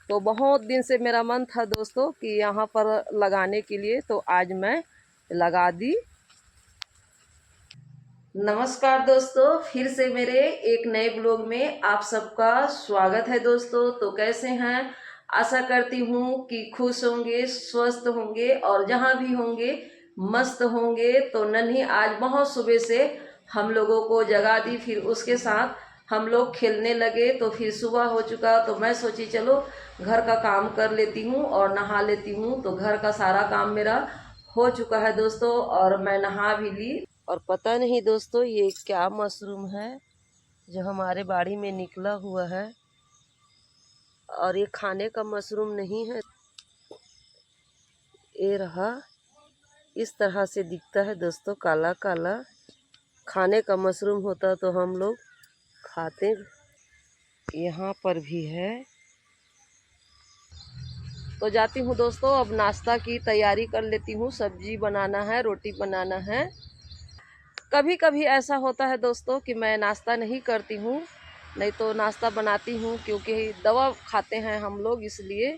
तो बहुत दिन से मेरा मन था दोस्तों कि यहाँ पर लगाने के लिए, तो आज मैं लगा दी। नमस्कार दोस्तों, फिर से मेरे एक नए ब्लॉग में आप सबका स्वागत है दोस्तों। तो कैसे हैं? आशा करती हूँ कि खुश होंगे, स्वस्थ होंगे और जहाँ भी होंगे मस्त होंगे। तो नन्ही आज बहुत सुबह से हम लोगों को जगा दी, फिर उसके साथ हम लोग खेलने लगे। तो फिर सुबह हो चुका, तो मैं सोची चलो घर का काम कर लेती हूँ और नहा लेती हूँ। तो घर का सारा काम मेरा हो चुका है दोस्तों और मैं नहा भी ली। और पता नहीं दोस्तों ये क्या मशरूम है जो हमारे बाड़ी में निकला हुआ है, और ये खाने का मशरूम नहीं है। ये रहा, इस तरह से दिखता है दोस्तों, काला काला। खाने का मशरूम होता तो हम लोग खाते। यहाँ पर भी है। तो जाती हूँ दोस्तों, अब नाश्ता की तैयारी कर लेती हूँ। सब्जी बनाना है, रोटी बनाना है। कभी कभी ऐसा होता है दोस्तों कि मैं नाश्ता नहीं करती हूँ, नहीं तो नाश्ता बनाती हूँ, क्योंकि दवा खाते हैं हम लोग, इसलिए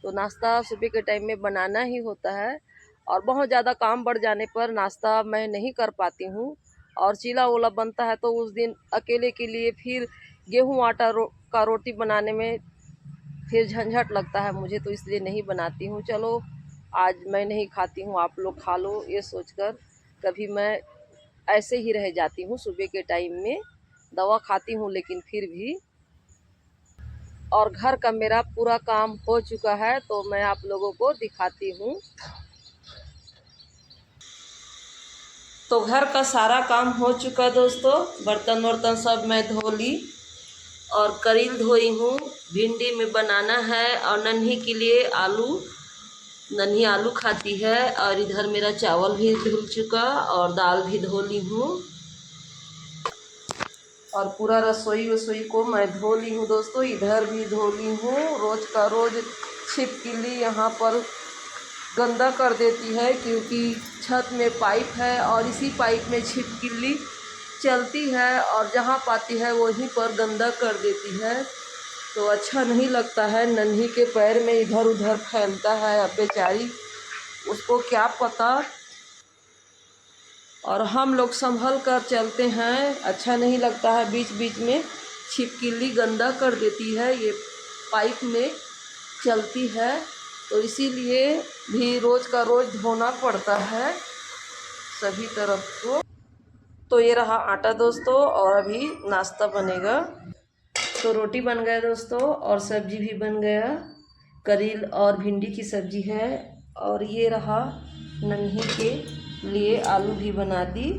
तो नाश्ता सुबह के टाइम में बनाना ही होता है। और बहुत ज़्यादा काम बढ़ जाने पर नाश्ता मैं नहीं कर पाती हूँ। और चीला वोला बनता है तो उस दिन अकेले के लिए फिर गेहूँ आटा का रोटी बनाने में फिर झंझट लगता है मुझे, तो इसलिए नहीं बनाती हूँ। चलो आज मैं नहीं खाती हूँ, आप लोग खा लो, ये सोचकर कभी मैं ऐसे ही रह जाती हूँ। सुबह के टाइम में दवा खाती हूँ लेकिन फिर भी। और घर का मेरा पूरा काम हो चुका है, तो मैं आप लोगों को दिखाती हूँ। तो घर का सारा काम हो चुका दोस्तों, बर्तन वर्तन सब मैं धो ली और करील धोई हूँ। भिंडी में बनाना है और नन्ही के लिए आलू, नन्ही आलू खाती है। और इधर मेरा चावल भी धुल चुका और दाल भी धो ली हूँ। और पूरा रसोई को मैं धो ली हूँ दोस्तों, इधर भी धो ली हूँ। रोज का रोज छिपकली यहाँ पर गंदा कर देती है, क्योंकि छत में पाइप है और इसी पाइप में छिपकली चलती है और जहाँ पाती है वहीं पर गंदा कर देती है। तो अच्छा नहीं लगता है। नन्ही के पैर में इधर उधर फैलता है, अब बेचारी उसको क्या पता। और हम लोग संभल कर चलते हैं, अच्छा नहीं लगता है। बीच बीच में छिपकली गंदा कर देती है, ये पाइप में चलती है, तो इसीलिए भी रोज़ का रोज़ धोना पड़ता है सभी तरफ को। तो ये रहा आटा दोस्तों, और अभी नाश्ता बनेगा। तो रोटी बन गया दोस्तों और सब्जी भी बन गया। करील और भिंडी की सब्जी है। और ये रहा नन्ही के लिए आलू भी बना दी।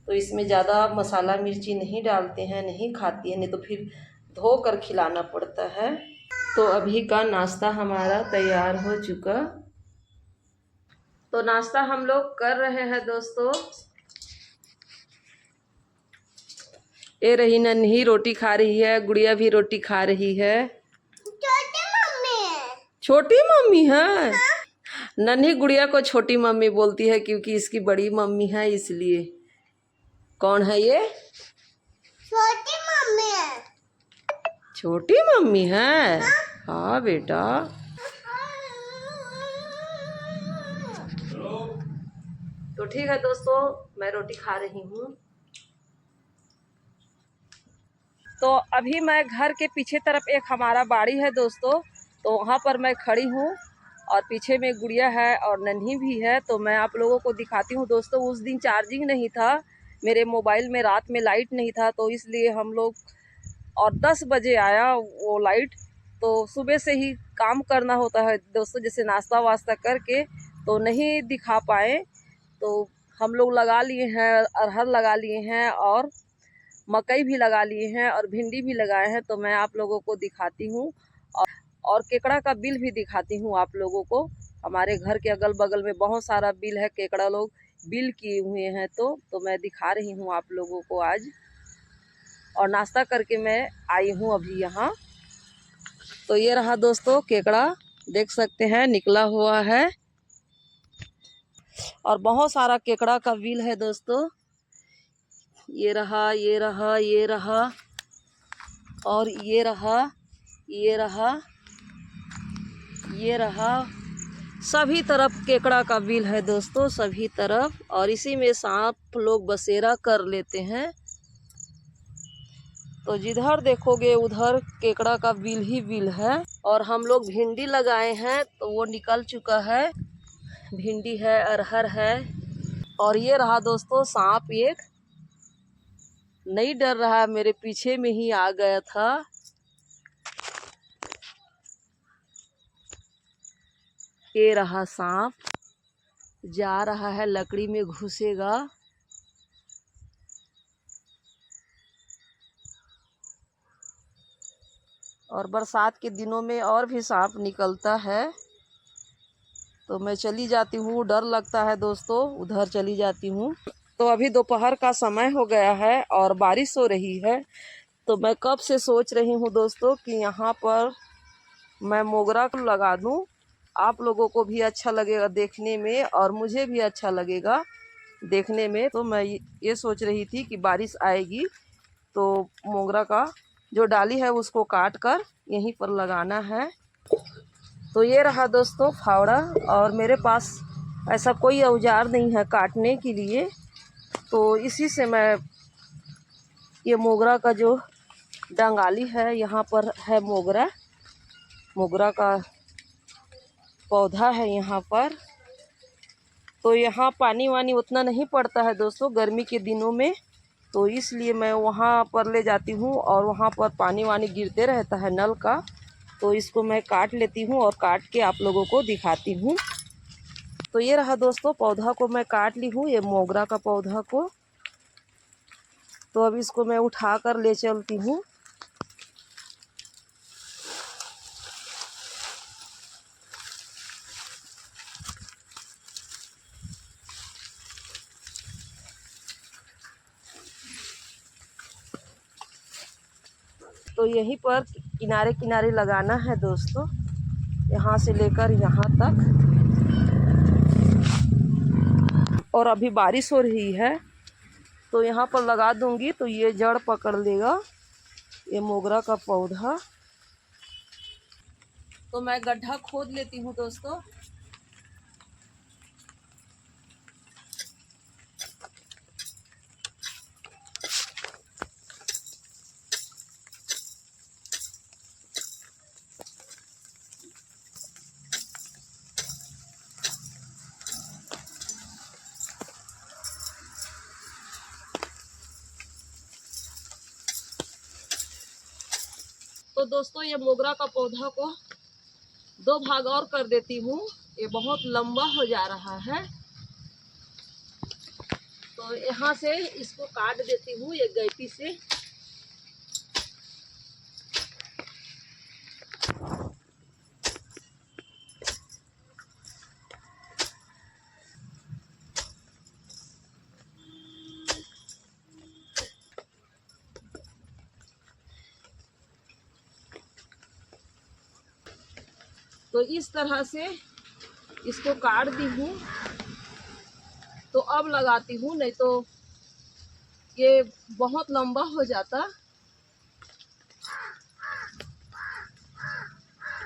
तो इसमें ज़्यादा मसाला मिर्ची नहीं डालते हैं, नहीं खाती है, नहीं तो फिर धो कर खिलाना पड़ता है। तो अभी का नाश्ता हमारा तैयार हो चुका। तो नाश्ता हम लोग कर रहे हैं दोस्तों। ये रही नन्ही रोटी खा रही है, गुड़िया भी रोटी खा रही है। छोटी मम्मी है। छोटी मम्मी है। हाँ? नन्ही गुड़िया को छोटी मम्मी बोलती है क्योंकि इसकी बड़ी मम्मी है, इसलिए। कौन है ये? छोटी मम्मी है। छोटी मम्मी है। हाँ, हाँ बेटा। तो ठीक है दोस्तों, मैं रोटी खा रही हूँ। तो अभी मैं घर के पीछे तरफ एक हमारा बाड़ी है दोस्तों, तो वहाँ पर मैं खड़ी हूँ और पीछे में गुड़िया है और नन्ही भी है। तो मैं आप लोगों को दिखाती हूँ दोस्तों। उस दिन चार्जिंग नहीं था मेरे मोबाइल में, रात में लाइट नहीं था, तो इसलिए हम लोग, और 10 बजे आया वो लाइट। तो सुबह से ही काम करना होता है दोस्तों, जैसे नाश्ता वास्ता करके तो नहीं दिखा पाए। तो हम लोग लगा लिए हैं, अरहर लगा लिए हैं और मकई भी लगा लिए हैं और भिंडी भी लगाए हैं। तो मैं आप लोगों को दिखाती हूँ और केकड़ा का बिल भी दिखाती हूँ आप लोगों को। हमारे घर के अगल बगल में बहुत सारा बिल है, केकड़ा लोग बिल किए हुए हैं। तो मैं दिखा रही हूँ आप लोगों को आज। और नाश्ता करके मैं आई हूँ अभी यहाँ। तो ये रहा दोस्तों केकड़ा, देख सकते हैं निकला हुआ है। और बहुत सारा केकड़ा का बिल है दोस्तों। ये रहा, ये रहा, ये रहा और ये रहा, ये रहा। ये रहा, सभी तरफ केकड़ा का बिल है दोस्तों, सभी तरफ। और इसी में सांप लोग बसेरा कर लेते हैं। तो जिधर देखोगे उधर केकड़ा का बिल ही बिल है। और हम लोग भिंडी लगाए हैं तो वो निकल चुका है। भिंडी है, अरहर है। और ये रहा दोस्तों सांप, एक नहीं डर रहा, मेरे पीछे में ही आ गया था। ये रहा सांप, जा रहा है, लकड़ी में घुसेगा। और बरसात के दिनों में और भी सांप निकलता है। तो मैं चली जाती हूँ, डर लगता है दोस्तों, उधर चली जाती हूँ। तो अभी दोपहर का समय हो गया है और बारिश हो रही है। तो मैं कब से सोच रही हूँ दोस्तों कि यहाँ पर मैं मोगरा को लगा दूँ। आप लोगों को भी अच्छा लगेगा देखने में और मुझे भी अच्छा लगेगा देखने में। तो मैं ये सोच रही थी कि बारिश आएगी तो मोगरा का जो डाली है उसको काट कर यहीं पर लगाना है। तो ये रहा दोस्तों फावड़ा। और मेरे पास ऐसा कोई औजार नहीं है काटने के लिए, तो इसी से मैं ये मोगरा का जो डंगाली है, यहाँ पर है मोगरा का पौधा है यहाँ पर। तो यहाँ पानी वानी उतना नहीं पड़ता है दोस्तों गर्मी के दिनों में, तो इसलिए मैं वहाँ पर ले जाती हूँ और वहाँ पर पानी वानी गिरते रहता है नल का। तो इसको मैं काट लेती हूँ और काट के आप लोगों को दिखाती हूँ। तो ये रहा दोस्तों, पौधा को मैं काट ली हूँ, ये मोगरा का पौधा को। तो अब इसको मैं उठा कर ले चलती हूँ। तो यहीं पर किनारे किनारे लगाना है दोस्तों, यहाँ से लेकर यहाँ तक। और अभी बारिश हो रही है तो यहाँ पर लगा दूंगी तो ये जड़ पकड़ लेगा, ये मोगरा का पौधा। तो मैं गड्ढा खोद लेती हूँ दोस्तों। तो दोस्तों ये मोगरा का पौधा को 2 भाग और कर देती हूँ, ये बहुत लंबा हो जा रहा है। तो यहाँ से इसको काट देती हूँ एक गैंची से। तो इस तरह से इसको काट दी हूँ। तो अब लगाती हूँ, नहीं तो ये बहुत लंबा हो जाता,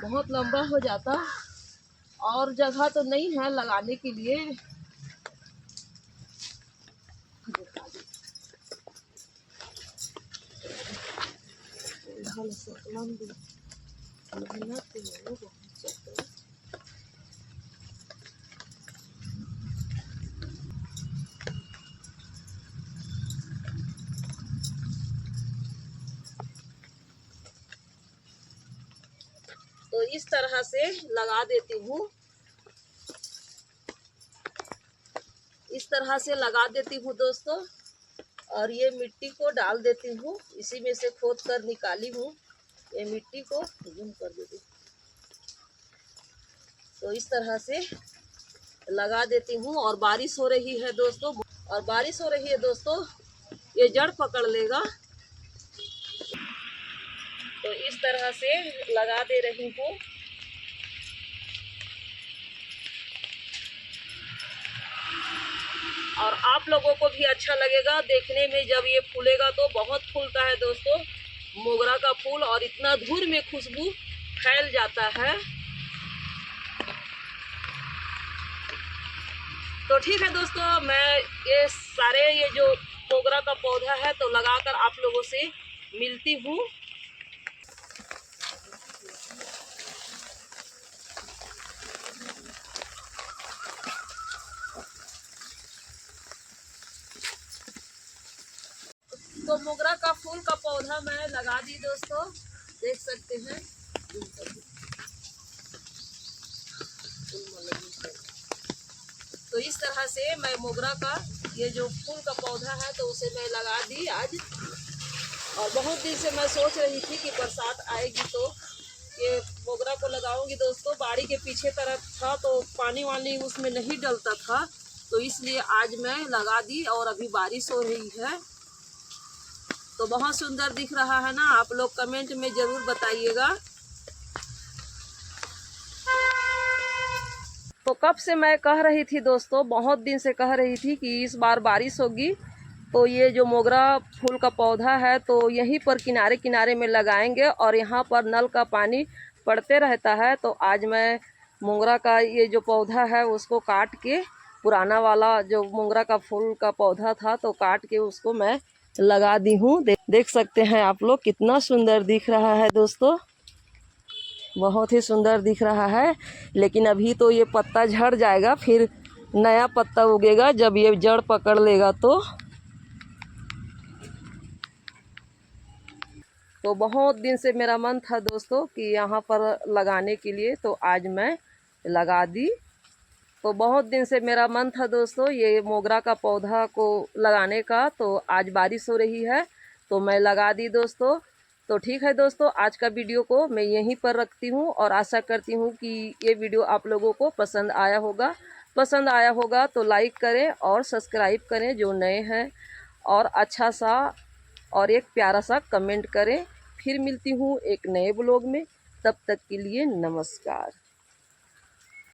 बहुत लंबा हो जाता और जगह तो नहीं है लगाने के लिए। तो इस तरह से लगा देती हूँ, इस तरह से लगा देती हूँ दोस्तों। और ये मिट्टी को डाल देती हूँ, इसी में से खोद कर निकाली हूँ, ये मिट्टी को जूम कर देती हूँ। तो इस तरह से लगा देती हूँ। और बारिश हो रही है दोस्तों, और बारिश हो रही है दोस्तों, ये जड़ पकड़ लेगा। तो इस तरह से लगा दे रही हूँ। और आप लोगों को भी अच्छा लगेगा देखने में, जब ये फूलेगा तो बहुत फूलता है दोस्तों मोगरा का फूल, और इतना धूर में खुशबू फैल जाता है। तो ठीक है दोस्तों, मैं ये जो मोगरा का पौधा है तो लगाकर आप लोगों से मिलती हूँ। तो मोगरा का फूल का पौधा मैं लगा दी दोस्तों, देख सकते हैं। तो इस तरह से मैं मोगरा का ये जो फूल का पौधा है तो उसे मैं लगा दी आज। और बहुत दिन से मैं सोच रही थी कि बरसात आएगी तो ये मोगरा को लगाऊंगी दोस्तों। बाड़ी के पीछे तरफ था तो पानी वानी उसमें नहीं डलता था, तो इसलिए आज मैं लगा दी। और अभी बारिश हो रही है तो बहुत सुंदर दिख रहा है ना, आप लोग कमेंट में ज़रूर बताइएगा। तो कब से मैं कह रही थी दोस्तों, बहुत दिन से कह रही थी कि इस बार बारिश होगी तो ये जो मोगरा फूल का पौधा है तो यहीं पर किनारे किनारे में लगाएंगे और यहाँ पर नल का पानी पड़ते रहता है। तो आज मैं मोगरा का ये जो पौधा है उसको काट के, पुराना वाला जो मोगरा का फूल का पौधा था तो काट के उसको मैं लगा दी हूँ। देख सकते हैं आप लोग, कितना सुंदर दिख रहा है दोस्तों, बहुत ही सुंदर दिख रहा है। लेकिन अभी तो ये पत्ता झड़ जाएगा, फिर नया पत्ता उगेगा जब ये जड़ पकड़ लेगा। तो बहुत दिन से मेरा मन था दोस्तों कि यहाँ पर लगाने के लिए, तो आज मैं लगा दी। तो बहुत दिन से मेरा मन था दोस्तों ये मोगरा का पौधा को लगाने का, तो आज बारिश हो रही है तो मैं लगा दी दोस्तों। तो ठीक है दोस्तों, आज का वीडियो को मैं यहीं पर रखती हूँ और आशा करती हूँ कि ये वीडियो आप लोगों को पसंद आया होगा। पसंद आया होगा तो लाइक करें और सब्सक्राइब करें जो नए हैं, और अच्छा सा और एक प्यारा सा कमेंट करें। फिर मिलती हूँ एक नए ब्लॉग में, तब तक के लिए नमस्कार।